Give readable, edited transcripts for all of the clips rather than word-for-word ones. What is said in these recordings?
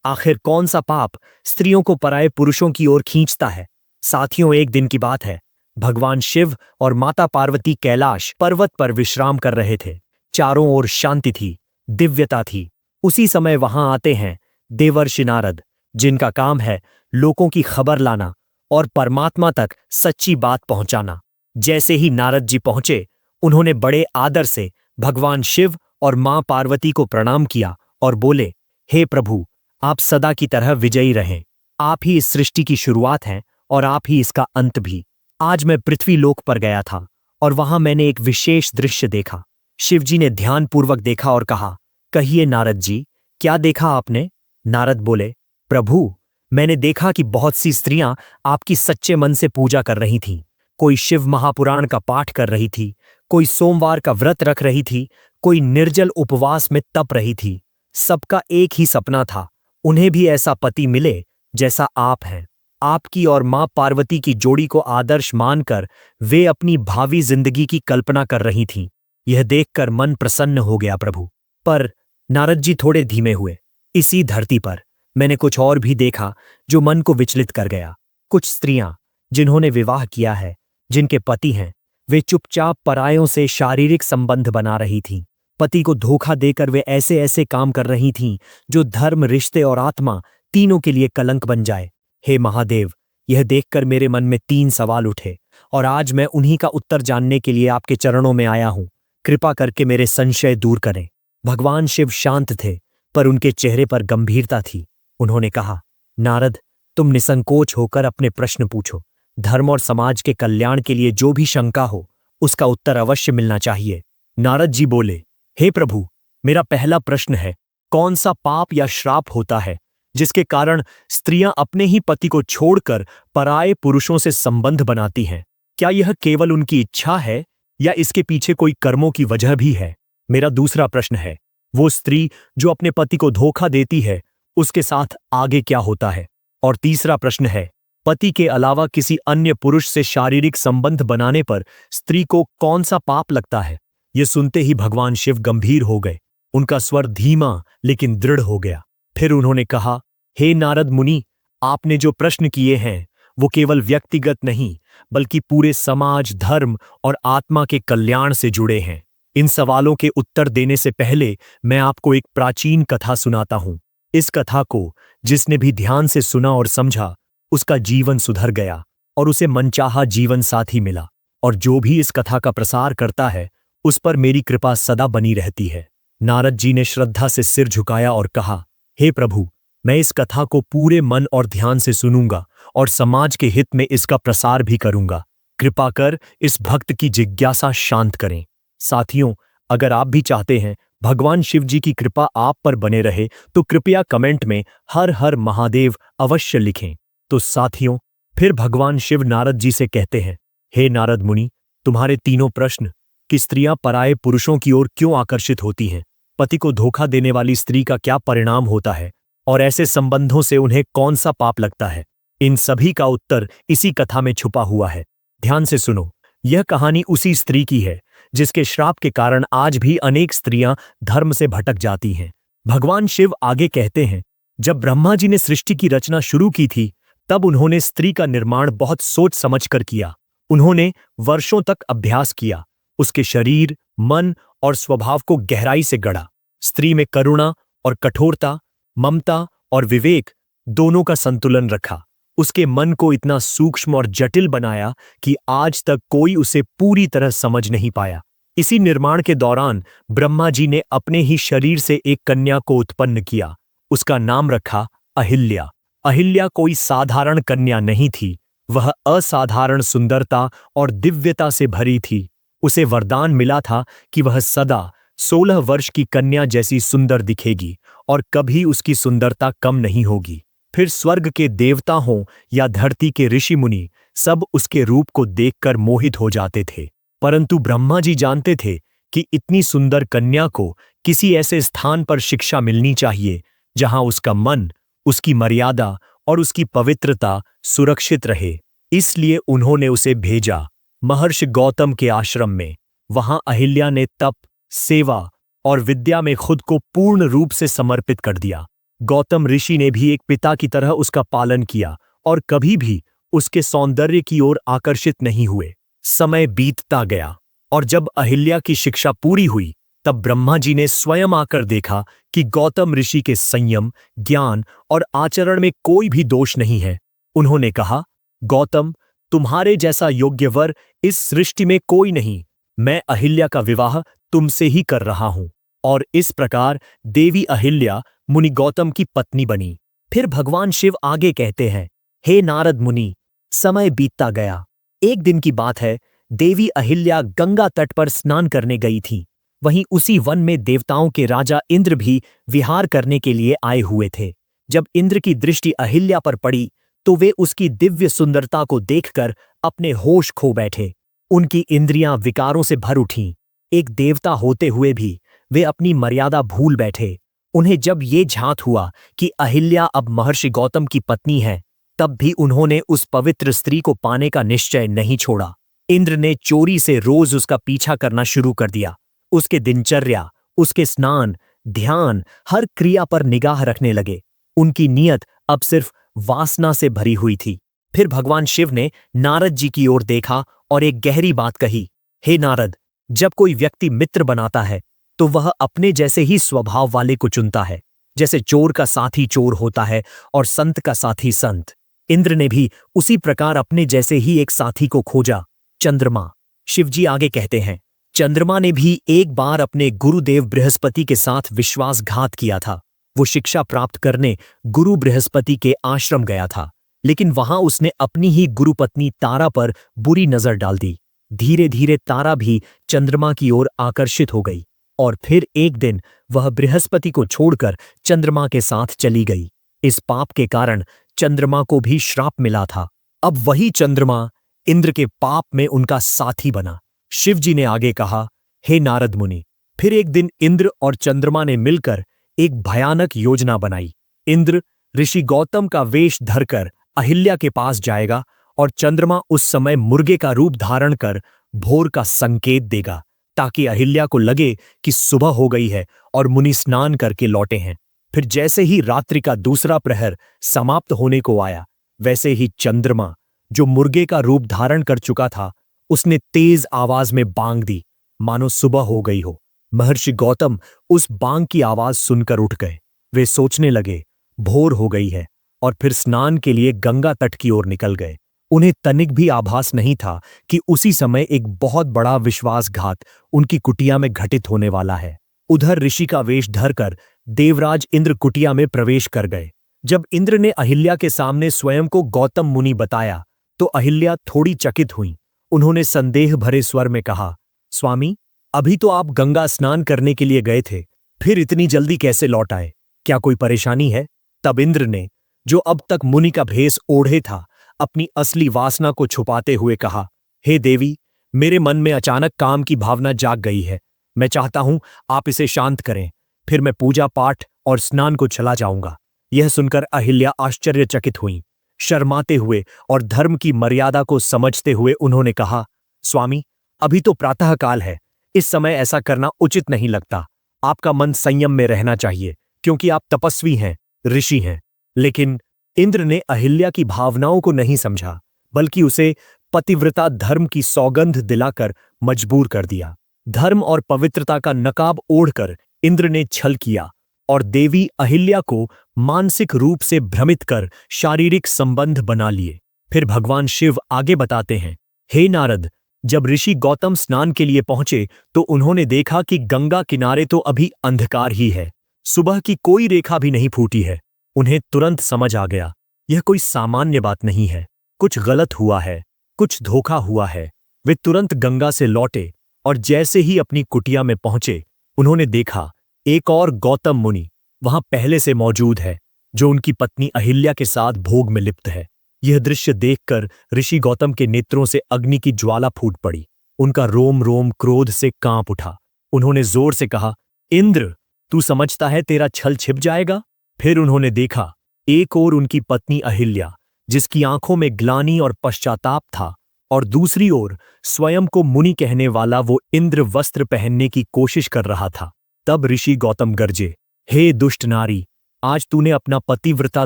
आखिर कौन सा पाप स्त्रियों को पराये पुरुषों की ओर खींचता है? साथियों, एक दिन की बात है। भगवान शिव और माता पार्वती कैलाश पर्वत पर विश्राम कर रहे थे। चारों ओर शांति थी, दिव्यता थी। उसी समय वहां आते हैं देवर्षि नारद, जिनका काम है लोगों की खबर लाना और परमात्मा तक सच्ची बात पहुंचाना। जैसे ही नारद जी पहुंचे, उन्होंने बड़े आदर से भगवान शिव और मां पार्वती को प्रणाम किया और बोले, हे प्रभु, आप सदा की तरह विजयी रहें। आप ही इस सृष्टि की शुरुआत हैं और आप ही इसका अंत भी। आज मैं पृथ्वी लोक पर गया था और वहां मैंने एक विशेष दृश्य देखा। शिवजी ने ध्यानपूर्वक देखा और कहा, कहिए नारद जी, क्या देखा आपने? नारद बोले, प्रभु, मैंने देखा कि बहुत सी स्त्रियां आपकी सच्चे मन से पूजा कर रही थीं। कोई शिव महापुराण का पाठ कर रही थी, कोई सोमवार का व्रत रख रही थी, कोई निर्जल उपवास में तप रही थी। सबका एक ही सपना था, उन्हें भी ऐसा पति मिले जैसा आप हैं। आपकी और मां पार्वती की जोड़ी को आदर्श मानकर वे अपनी भावी जिंदगी की कल्पना कर रही थीं। यह देखकर मन प्रसन्न हो गया प्रभु। पर नारद जी थोड़े धीमे हुए। इसी धरती पर मैंने कुछ और भी देखा जो मन को विचलित कर गया। कुछ स्त्रियां जिन्होंने विवाह किया है, जिनके पति हैं, वे चुपचाप परायों से शारीरिक संबंध बना रही थीं। पति को धोखा देकर वे ऐसे ऐसे काम कर रही थीं जो धर्म, रिश्ते और आत्मा तीनों के लिए कलंक बन जाए। हे महादेव, यह देखकर मेरे मन में 3 सवाल उठे और आज मैं उन्हीं का उत्तर जानने के लिए आपके चरणों में आया हूं। कृपा करके मेरे संशय दूर करें। भगवान शिव शांत थे, पर उनके चेहरे पर गंभीरता थी। उन्होंने कहा, नारद, तुम निसंकोच होकर अपने प्रश्न पूछो। धर्म और समाज के कल्याण के लिए जो भी शंका हो, उसका उत्तर अवश्य मिलना चाहिए। नारद जी बोले, हे प्रभु, मेरा पहला प्रश्न है, कौन सा पाप या श्राप होता है जिसके कारण स्त्रियां अपने ही पति को छोड़कर पराये पुरुषों से संबंध बनाती हैं? क्या यह केवल उनकी इच्छा है या इसके पीछे कोई कर्मों की वजह भी है? मेरा दूसरा प्रश्न है, वो स्त्री जो अपने पति को धोखा देती है, उसके साथ आगे क्या होता है? और तीसरा प्रश्न है, पति के अलावा किसी अन्य पुरुष से शारीरिक संबंध बनाने पर स्त्री को कौन सा पाप लगता है? यह सुनते ही भगवान शिव गंभीर हो गए। उनका स्वर धीमा लेकिन दृढ़ हो गया। फिर उन्होंने कहा, हे नारद मुनि, आपने जो प्रश्न किए हैं वो केवल व्यक्तिगत नहीं, बल्कि पूरे समाज, धर्म और आत्मा के कल्याण से जुड़े हैं। इन सवालों के उत्तर देने से पहले मैं आपको एक प्राचीन कथा सुनाता हूं। इस कथा को जिसने भी ध्यान से सुना और समझा, उसका जीवन सुधर गया और उसे मनचाहा जीवन साथी मिला। और जो भी इस कथा का प्रसार करता है, उस पर मेरी कृपा सदा बनी रहती है। नारद जी ने श्रद्धा से सिर झुकाया और कहा, हे प्रभु, मैं इस कथा को पूरे मन और ध्यान से सुनूंगा और समाज के हित में इसका प्रसार भी करूंगा। कृपा कर इस भक्त की जिज्ञासा शांत करें। साथियों, अगर आप भी चाहते हैं भगवान शिव जी की कृपा आप पर बने रहे, तो कृपया कमेंट में हर हर महादेव अवश्य लिखें। तो साथियों, फिर भगवान शिव नारद जी से कहते हैं, हे नारद मुनि, तुम्हारे तीनों प्रश्न कि स्त्रियां पराये पुरुषों की ओर क्यों आकर्षित होती हैं, पति को धोखा देने वाली स्त्री का क्या परिणाम होता है और ऐसे संबंधों से उन्हें कौन सा पाप लगता है, इन सभी का उत्तर इसी कथा में छुपा हुआ है। ध्यान से सुनो। यह कहानी उसी स्त्री की है जिसके श्राप के कारण आज भी अनेक स्त्रियां धर्म से भटक जाती हैं। भगवान शिव आगे कहते हैं, जब ब्रह्मा जी ने सृष्टि की रचना शुरू की थी, तब उन्होंने स्त्री का निर्माण बहुत सोच समझकर किया। उन्होंने वर्षों तक अभ्यास किया, उसके शरीर, मन और स्वभाव को गहराई से गढ़ा। स्त्री में करुणा और कठोरता, ममता और विवेक दोनों का संतुलन रखा। उसके मन को इतना सूक्ष्म और जटिल बनाया कि आज तक कोई उसे पूरी तरह समझ नहीं पाया। इसी निर्माण के दौरान ब्रह्मा जी ने अपने ही शरीर से एक कन्या को उत्पन्न किया। उसका नाम रखा अहिल्या। अहिल्या कोई साधारण कन्या नहीं थी, वह असाधारण सुंदरता और दिव्यता से भरी थी। उसे वरदान मिला था कि वह सदा 16 वर्ष की कन्या जैसी सुंदर दिखेगी और कभी उसकी सुंदरता कम नहीं होगी। फिर स्वर्ग के देवता हों या धरती के ऋषि मुनि, सब उसके रूप को देखकर मोहित हो जाते थे। परंतु ब्रह्मा जी जानते थे कि इतनी सुंदर कन्या को किसी ऐसे स्थान पर शिक्षा मिलनी चाहिए जहां उसका मन, उसकी मर्यादा और उसकी पवित्रता सुरक्षित रहे। इसलिए उन्होंने उसे भेजा महर्षि गौतम के आश्रम में। वहां अहिल्या ने तप, सेवा और विद्या में खुद को पूर्ण रूप से समर्पित कर दिया। गौतम ऋषि ने भी एक पिता की तरह उसका पालन किया और कभी भी उसके सौंदर्य की ओर आकर्षित नहीं हुए। समय बीतता गया और जब अहिल्या की शिक्षा पूरी हुई तब ब्रह्मा जी ने स्वयं आकर देखा कि गौतम ऋषि के संयम, ज्ञान और आचरण में कोई भी दोष नहीं है। उन्होंने कहा, गौतम, तुम्हारे जैसा योग्य वर इस सृष्टि में कोई नहीं। मैं अहिल्या का विवाह तुमसे ही कर रहा हूं। और इस प्रकार देवी अहिल्या मुनि गौतम की पत्नी बनी। फिर भगवान शिव आगे कहते हैं, हे नारद मुनि, समय बीतता गया। एक दिन की बात है, देवी अहिल्या गंगा तट पर स्नान करने गई थी। वहीं उसी वन में देवताओं के राजा इंद्र भी विहार करने के लिए आए हुए थे। जब इंद्र की दृष्टि अहिल्या पर पड़ी तो वे उसकी दिव्य सुंदरता को देखकर अपने होश खो बैठे। उनकी इंद्रियां विकारों से भर उठीं। एक देवता होते हुए भी वे अपनी मर्यादा भूल बैठे। उन्हें जब ये झांत हुआ कि अहिल्या अब महर्षि गौतम की पत्नी है, तब भी उन्होंने उस पवित्र स्त्री को पाने का निश्चय नहीं छोड़ा। इंद्र ने चोरी से रोज उसका पीछा करना शुरू कर दिया। उसके दिनचर्या, उसके स्नान, ध्यान, हर क्रिया पर निगाह रखने लगे। उनकी नीयत अब सिर्फ वासना से भरी हुई थी। फिर भगवान शिव ने नारद जी की ओर देखा और एक गहरी बात कही, हे नारद, जब कोई व्यक्ति मित्र बनाता है तो वह अपने जैसे ही स्वभाव वाले को चुनता है। जैसे चोर का साथी चोर होता है और संत का साथी संत। इंद्र ने भी उसी प्रकार अपने जैसे ही एक साथी को खोजा, चंद्रमा। शिवजी आगे कहते हैं, चंद्रमा ने भी एक बार अपने गुरुदेव बृहस्पति के साथ विश्वासघात किया था। वो शिक्षा प्राप्त करने गुरु बृहस्पति के आश्रम गया था, लेकिन वहां उसने अपनी ही गुरुपत्नी तारा पर बुरी नजर डाल दी। धीरे धीरे तारा भी चंद्रमा की ओर आकर्षित हो गई और फिर एक दिन वह बृहस्पति को छोड़कर चंद्रमा के साथ चली गई। इस पाप के कारण चंद्रमा को भी श्राप मिला था। अब वही चंद्रमा इंद्र के पाप में उनका साथी बना। शिवजी ने आगे कहा, हे नारद मुनि, फिर एक दिन इंद्र और चंद्रमा ने मिलकर एक भयानक योजना बनाई। इंद्र ऋषि गौतम का वेश धरकर अहिल्या के पास जाएगा और चंद्रमा उस समय मुर्गे का रूप धारण कर भोर का संकेत देगा, ताकि अहिल्या को लगे कि सुबह हो गई है और मुनि स्नान करके लौटे हैं। फिर जैसे ही रात्रि का दूसरा प्रहर समाप्त होने को आया, वैसे ही चंद्रमा, जो मुर्गे का रूप धारण कर चुका था, उसने तेज आवाज में बांग दी, मानो सुबह हो गई हो। महर्षि गौतम उस बांग की आवाज सुनकर उठ गए। वे सोचने लगे, भोर हो गई है, और फिर स्नान के लिए गंगा तट की ओर निकल गए। उन्हें तनिक भी आभास नहीं था कि उसी समय एक बहुत बड़ा विश्वासघात उनकी कुटिया में घटित होने वाला है। उधर ऋषि का वेश धरकर देवराज इंद्र कुटिया में प्रवेश कर गए। जब इंद्र ने अहिल्या के सामने स्वयं को गौतम मुनि बताया तो अहिल्या थोड़ी चकित हुई। उन्होंने संदेह भरे स्वर में कहा, स्वामी, अभी तो आप गंगा स्नान करने के लिए गए थे, फिर इतनी जल्दी कैसे लौट आए? क्या कोई परेशानी है? तब इंद्र ने, जो अब तक मुनि का भेष ओढ़े था, अपनी असली वासना को छुपाते हुए कहा, हे देवी, मेरे मन में अचानक काम की भावना जाग गई है। मैं चाहता हूं आप इसे शांत करें, फिर मैं पूजा पाठ और स्नान को चला जाऊंगा। यह सुनकर अहिल्या आश्चर्यचकित हुई। शर्माते हुए और धर्म की मर्यादा को समझते हुए उन्होंने कहा, स्वामी, अभी तो प्रातःकाल है, इस समय ऐसा करना उचित नहीं लगता। आपका मन संयम में रहना चाहिए, क्योंकि आप तपस्वी हैं, ऋषि हैं। लेकिन इंद्र ने अहिल्या की भावनाओं को नहीं समझा, बल्कि उसे पतिव्रता धर्म की सौगंध दिलाकर मजबूर कर दिया। धर्म और पवित्रता का नकाब ओढ़कर इंद्र ने छल किया और देवी अहिल्या को मानसिक रूप से भ्रमित कर शारीरिक संबंध बना लिए। फिर भगवान शिव आगे बताते हैं, हे नारद, जब ऋषि गौतम स्नान के लिए पहुंचे तो उन्होंने देखा कि गंगा किनारे तो अभी अंधकार ही है, सुबह की कोई रेखा भी नहीं फूटी है। उन्हें तुरंत समझ आ गया, यह कोई सामान्य बात नहीं है, कुछ गलत हुआ है, कुछ धोखा हुआ है। वे तुरंत गंगा से लौटे और जैसे ही अपनी कुटिया में पहुंचे, उन्होंने देखा एक और गौतम मुनि वहां पहले से मौजूद है, जो उनकी पत्नी अहिल्या के साथ भोग में लिप्त है। यह दृश्य देखकर ऋषि गौतम के नेत्रों से अग्नि की ज्वाला फूट पड़ी। उनका रोम रोम क्रोध से कांप उठा। उन्होंने जोर से कहा, इंद्र, तू समझता है तेरा छल छिप जाएगा? फिर उन्होंने देखा एक ओर उनकी पत्नी अहिल्या, जिसकी आंखों में ग्लानि और पश्चाताप था, और दूसरी ओर स्वयं को मुनि कहने वाला वो इंद्र वस्त्र पहनने की कोशिश कर रहा था। तब ऋषि गौतम गरजे, हे दुष्ट नारी, आज तूने अपना पतिव्रता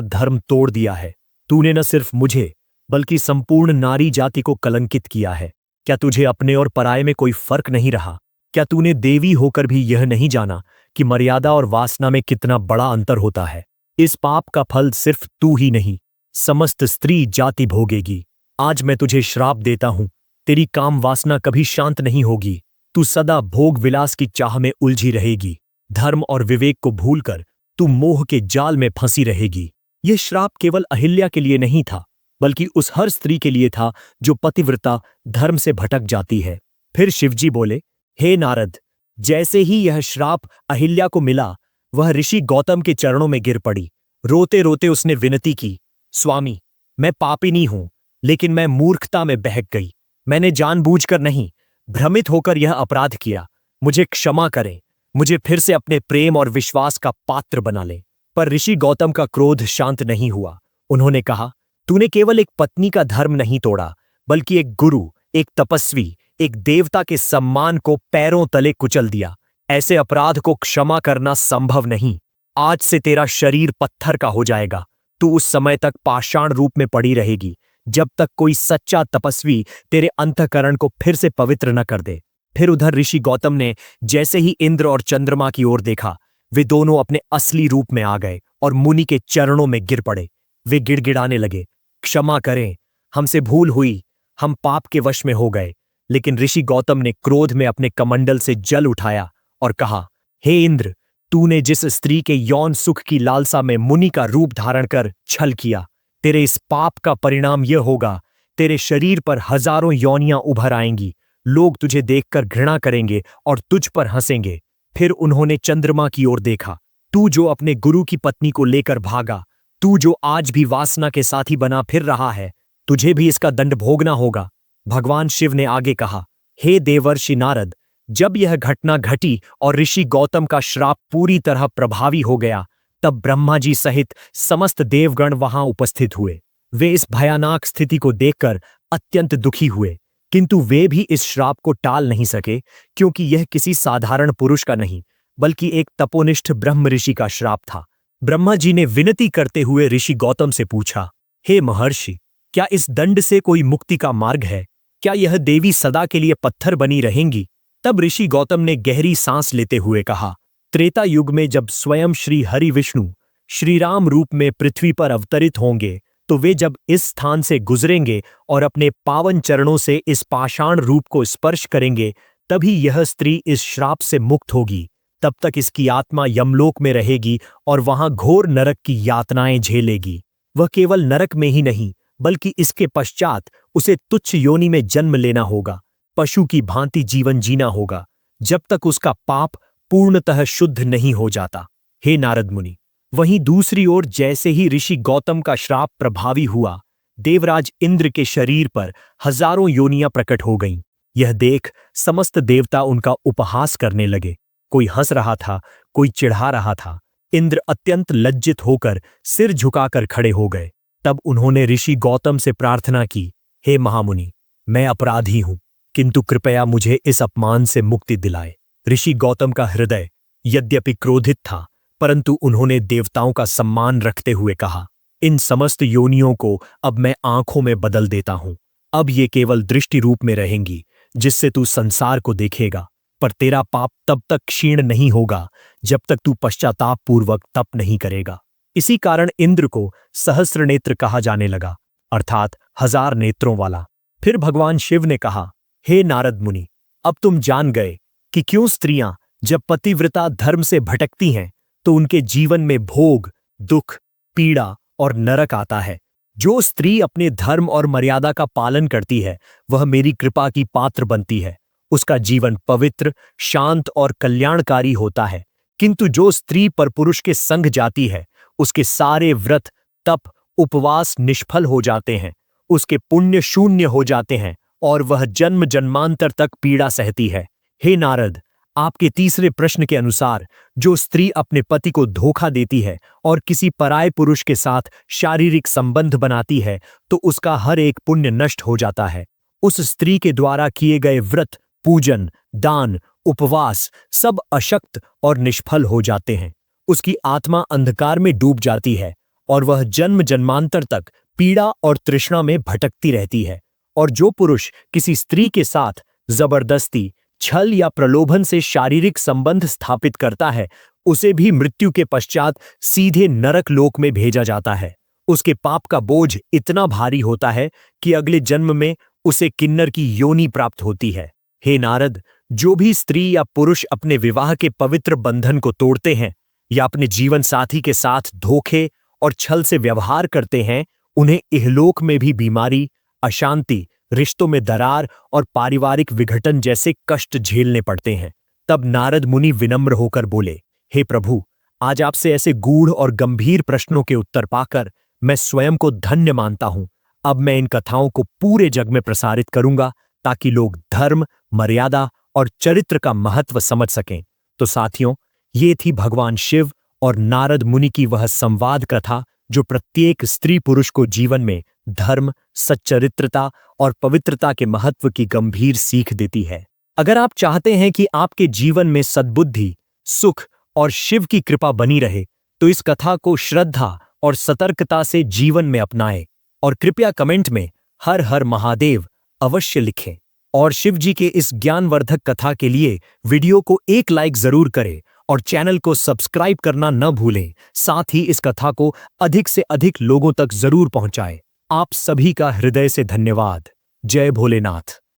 धर्म तोड़ दिया है। तूने न सिर्फ मुझे बल्कि संपूर्ण नारी जाति को कलंकित किया है। क्या तुझे अपने और पराये में कोई फर्क नहीं रहा? क्या तूने देवी होकर भी यह नहीं जाना कि मर्यादा और वासना में कितना बड़ा अंतर होता है? इस पाप का फल सिर्फ तू ही नहीं, समस्त स्त्री जाति भोगेगी। आज मैं तुझे श्राप देता हूं, तेरी काम वासना कभी शांत नहीं होगी। तू सदा भोग विलास की चाह में उलझी रहेगी। धर्म और विवेक को भूलकर तू मोह के जाल में फंसी रहेगी। यह श्राप केवल अहिल्या के लिए नहीं था, बल्कि उस हर स्त्री के लिए था जो पतिव्रता धर्म से भटक जाती है। फिर शिवजी बोले, हे नारद, जैसे ही यह श्राप अहिल्या को मिला, वह ऋषि गौतम के चरणों में गिर पड़ी। रोते रोते उसने विनती की, स्वामी, मैं पापिनी हूं, लेकिन मैं मूर्खता में बहक गई। मैंने जानबूझकर नहीं, भ्रमित होकर यह अपराध किया। मुझे क्षमा करें, मुझे फिर से अपने प्रेम और विश्वास का पात्र बना ले। पर ऋषि गौतम का क्रोध शांत नहीं हुआ। उन्होंने कहा, तूने केवल एक पत्नी का धर्म नहीं तोड़ा, बल्कि एक गुरु, एक तपस्वी, एक देवता के सम्मान को पैरों तले कुचल दिया। ऐसे अपराध को क्षमा करना संभव नहीं। आज से तेरा शरीर पत्थर का हो जाएगा। तू उस समय तक पाषाण रूप में पड़ी रहेगी, जब तक कोई सच्चा तपस्वी तेरे अंतःकरण को फिर से पवित्र न कर दे। फिर उधर ऋषि गौतम ने जैसे ही इंद्र और चंद्रमा की ओर देखा, वे दोनों अपने असली रूप में आ गए और मुनि के चरणों में गिर पड़े। वे गिड़गिड़ाने लगे, क्षमा करें, हमसे भूल हुई, हम पाप के वश में हो गए। लेकिन ऋषि गौतम ने क्रोध में अपने कमंडल से जल उठाया और कहा, हे इंद्र, तूने जिस स्त्री के यौन सुख की लालसा में मुनि का रूप धारण कर छल किया, तेरे इस पाप का परिणाम यह होगा, तेरे शरीर पर हजारों योनियां उभर आएंगी। लोग तुझे देखकर घृणा करेंगे और तुझ पर हंसेंगे। फिर उन्होंने चंद्रमा की ओर देखा। तू जो अपने गुरु की पत्नी को लेकर भागा, तू जो आज भी वासना के साथी बना फिर रहा है, तुझे भी इसका दंड भोगना होगा। भगवान शिव ने आगे कहा, हे देवर्षि नारद, जब यह घटना घटी और ऋषि गौतम का श्राप पूरी तरह प्रभावी हो गया, तब ब्रह्मा जी सहित समस्त देवगण वहां उपस्थित हुए। वे इस भयानक स्थिति को देखकर अत्यंत दुखी हुए, किंतु वे भी इस श्राप को टाल नहीं सके, क्योंकि यह किसी साधारण पुरुष का नहीं, बल्कि एक तपोनिष्ठ ब्रह्म ऋषि का श्राप था। ब्रह्मा जी ने विनती करते हुए ऋषि गौतम से पूछा, हे महर्षि, क्या इस दंड से कोई मुक्ति का मार्ग है? क्या यह देवी सदा के लिए पत्थर बनी रहेंगी? तब ऋषि गौतम ने गहरी सांस लेते हुए कहा, त्रेता युग में जब स्वयं श्री हरि विष्णु श्री राम रूप में पृथ्वी पर अवतरित होंगे, तो वे जब इस स्थान से गुजरेंगे और अपने पावन चरणों से इस पाषाण रूप को स्पर्श करेंगे, तभी यह स्त्री इस श्राप से मुक्त होगी। तब तक इसकी आत्मा यमलोक में रहेगी और वहां घोर नरक की यातनाएं झेलेगी। वह केवल नरक में ही नहीं, बल्कि इसके पश्चात उसे तुच्छ योनि में जन्म लेना होगा, पशु की भांति जीवन जीना होगा, जब तक उसका पाप पूर्णतः शुद्ध नहीं हो जाता। हे नारद मुनि, वहीं दूसरी ओर जैसे ही ऋषि गौतम का श्राप प्रभावी हुआ, देवराज इंद्र के शरीर पर हजारों योनियां प्रकट हो गईं। यह देख समस्त देवता उनका उपहास करने लगे। कोई हंस रहा था, कोई चिढ़ा रहा था। इंद्र अत्यंत लज्जित होकर सिर झुकाकर खड़े हो गए। तब उन्होंने ऋषि गौतम से प्रार्थना की, हे महामुनि, मैं अपराधी हूं, किंतु कृपया मुझे इस अपमान से मुक्ति दिलाए। ऋषि गौतम का हृदय यद्यपि क्रोधित था, परंतु उन्होंने देवताओं का सम्मान रखते हुए कहा, इन समस्त योनियों को अब मैं आंखों में बदल देता हूं। अब ये केवल दृष्टि रूप में रहेंगी, जिससे तू संसार को देखेगा, पर तेरा पाप तब तक क्षीण नहीं होगा जब तक तू पश्चाताप पूर्वक तप नहीं करेगा। इसी कारण इंद्र को सहस्र नेत्र कहा जाने लगा, अर्थात 1000 नेत्रों वाला। फिर भगवान शिव ने कहा, हे नारद मुनि, अब तुम जान गए कि क्यों स्त्रियां जब पतिव्रता धर्म से भटकती हैं तो उनके जीवन में भोग, दुख, पीड़ा और नरक आता है। जो स्त्री अपने धर्म और मर्यादा का पालन करती है, वह मेरी कृपा की पात्र बनती है। उसका जीवन पवित्र, शांत और कल्याणकारी होता है। किंतु जो स्त्री परपुरुष के संग जाती है, उसके सारे व्रत, तप, उपवास निष्फल हो जाते हैं, उसके पुण्य शून्य हो जाते हैं और वह जन्म जन्मांतर तक पीड़ा सहती है। हे नारद, आपके तीसरे प्रश्न के अनुसार जो स्त्री अपने पति को धोखा देती है और किसी पराये पुरुष के साथ शारीरिक संबंध बनाती है, तो उसका हर एक पुण्य नष्ट हो जाता है। उस स्त्री के द्वारा किए गए व्रत, पूजन, दान, उपवास सब अशक्त और निष्फल हो जाते हैं। उसकी आत्मा अंधकार में डूब जाती है और वह जन्म जन्मांतर तक पीड़ा और तृष्णा में भटकती रहती है। और जो पुरुष किसी स्त्री के साथ जबरदस्ती, छल या प्रलोभन से शारीरिक संबंध स्थापित करता है, उसे भी मृत्यु के पश्चात सीधे नरक लोक में भेजा जाता है। उसके पाप का बोझ इतना भारी होता है कि अगले जन्म में उसे किन्नर की योनि प्राप्त होती है। हे नारद, जो भी स्त्री या पुरुष अपने विवाह के पवित्र बंधन को तोड़ते हैं या अपने जीवन साथी के साथ धोखे और छल से व्यवहार करते हैं, उन्हें इहलोक में भी बीमारी, अशांति, रिश्तों में दरार और पारिवारिक विघटन जैसे कष्ट झेलने पड़ते हैं। तब नारद मुनि विनम्र होकर बोले, हे प्रभु, आज आपसे ऐसे गूढ़ और गंभीर प्रश्नों के उत्तर पाकर मैं स्वयं को धन्य मानता हूं। अब मैं इन कथाओं को पूरे जग में प्रसारित करूंगा ताकि लोग धर्म, मर्यादा और चरित्र का महत्व समझ सकें। तो साथियों, ये थी भगवान शिव और नारद मुनि की वह संवाद कथा जो प्रत्येक स्त्री पुरुष को जीवन में धर्म, सच्चरित्रता और पवित्रता के महत्व की गंभीर सीख देती है। अगर आप चाहते हैं कि आपके जीवन में सद्बुद्धि, सुख और शिव की कृपा बनी रहे, तो इस कथा को श्रद्धा और सतर्कता से जीवन में अपनाएं और कृपया कमेंट में हर हर महादेव अवश्य लिखें। और शिव जी के इस ज्ञानवर्धक कथा के लिए वीडियो को एक लाइक जरूर करें और चैनल को सब्सक्राइब करना न भूलें। साथ ही इस कथा को अधिक से अधिक लोगों तक जरूर पहुंचाएं। आप सभी का हृदय से धन्यवाद। जय भोलेनाथ।